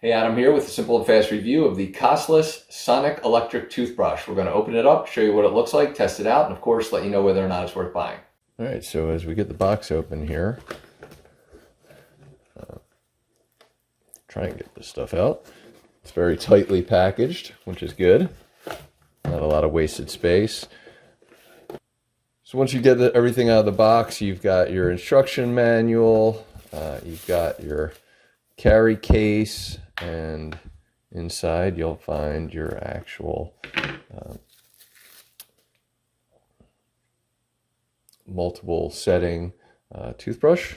Hey, Adam here with a simple and fast review of the COSLUS Sonic Electric Toothbrush. We're going to open it up, show you what it looks like, test it out, and of course let you know whether or not it's worth buying. All right, so as we get the box open here, try and get this stuff out. It's very tightly packaged, which is good. Not a lot of wasted space. So once you get everything out of the box, you've got your instruction manual, you've got your carry case, and inside you'll find your actual multiple setting toothbrush.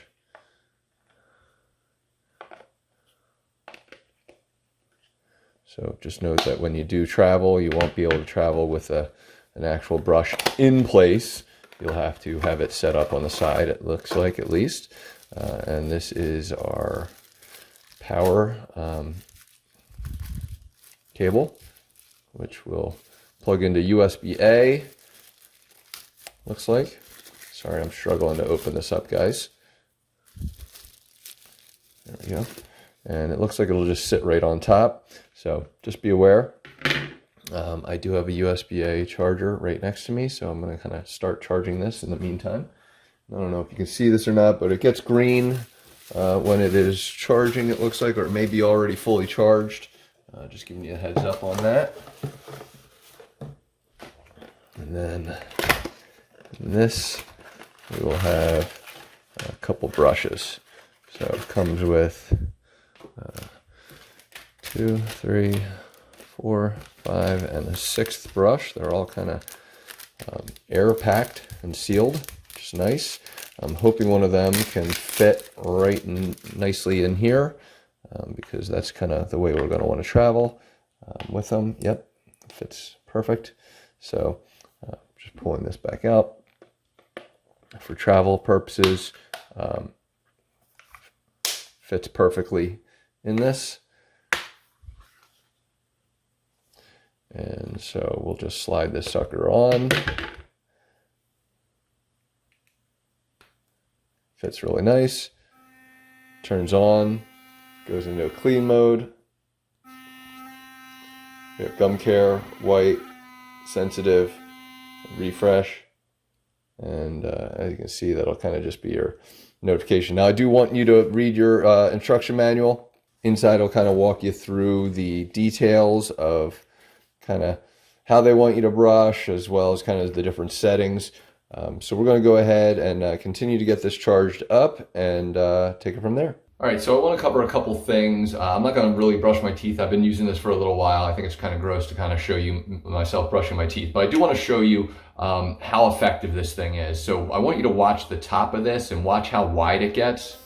So just note that when you do travel, you won't be able to travel with an actual brush in place. You'll have to have it set up on the side, it looks like, at least. And this is our power cable, which will plug into USB-A, looks like. Sorry, I'm struggling to open this up, guys. There we go. And it looks like it'll just sit right on top. So just be aware. I do have a USB-A charger right next to me, so I'm going to kind of start charging this in the meantime. I don't know if you can see this or not, but it gets green when it is charging, it looks like, or it may be already fully charged. Just giving you a heads up on that. And then in this, we will have a couple brushes. So it comes with 2, 3, 4, 5, and a 6th brush. They're all kind of air packed and sealed, which is nice. I'm hoping one of them can fit right nicely in here because that's kind of the way we're going to want to travel with them. Yep, fits perfect. So just pulling this back out for travel purposes. Fits perfectly in this. And so we'll just slide this sucker on. Fits really nice. Turns on. Goes into a clean mode. We have gum care, white, sensitive, refresh. And as you can see, that'll kind of just be your notification. Now I do want you to read your instruction manual. Inside will kind of walk you through the details of kind of how they want you to brush, as well as kind of the different settings. So we're going to go ahead and continue to get this charged up and take it from there. All right, so I want to cover a couple things. I'm not going to really brush my teeth. I've been using this for a little while. I think it's kind of gross to kind of show you myself brushing my teeth, but I do want to show you how effective this thing is. So I want you to watch the top of this and watch how wide it gets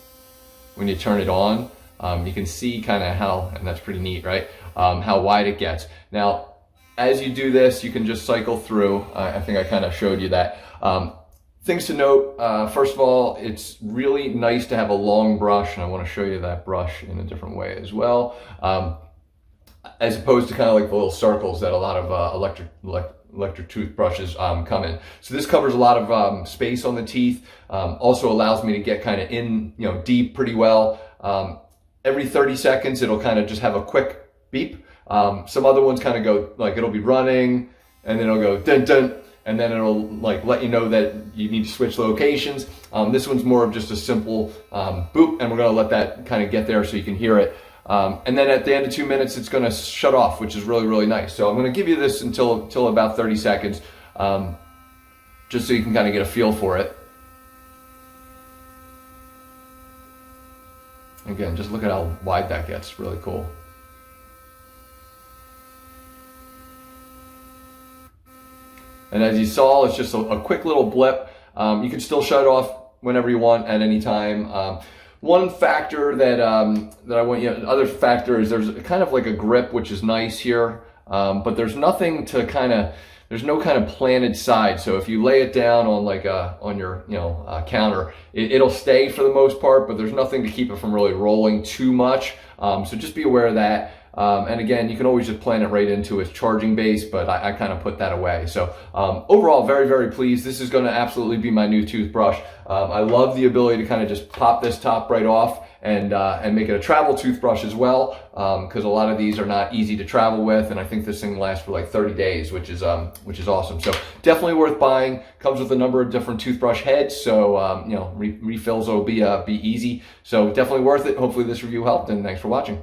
when you turn it on. You can see kind of how, and that's pretty neat, right? How wide it gets. Now, as you do this, you can just cycle through. I think I kind of showed you that. Things to note, first of all, it's really nice to have a long brush, and I want to show you that brush in a different way as well, as opposed to kind of like the little circles that a lot of electric toothbrushes come in. So this covers a lot of space on the teeth, also allows me to get kind of in, deep pretty well. Every 30 seconds, it'll kind of just have a quick beep. Some other ones kind of go, like, it'll be running, and then it'll go dun dun, and then it'll like let you know that you need to switch locations. This one's more of just a simple boop, and we're gonna let that kind of get there so you can hear it. And then at the end of 2 minutes, it's gonna shut off, which is really, really nice. So I'm gonna give you this until about 30 seconds, just so you can kind of get a feel for it. Again, just look at how wide that gets, really cool. And as you saw, it's just a quick little blip. You can still shut it off whenever you want at any time. One factor that I want you, other factor is there's kind of like a grip, which is nice here, but there's nothing to there's no kind of planted side. So if you lay it down on like on your counter, it'll stay for the most part, but there's nothing to keep it from really rolling too much. So just be aware of that. And again, you can always just plan it right into its charging base, but I kind of put that away. So overall, very, very pleased. This is going to absolutely be my new toothbrush. I love the ability to kind of just pop this top right off and make it a travel toothbrush as well, because a lot of these are not easy to travel with, and I think this thing lasts for like 30 days, which is awesome. So definitely worth buying. Comes with a number of different toothbrush heads, so refills will be easy. So definitely worth it. Hopefully this review helped, and thanks for watching.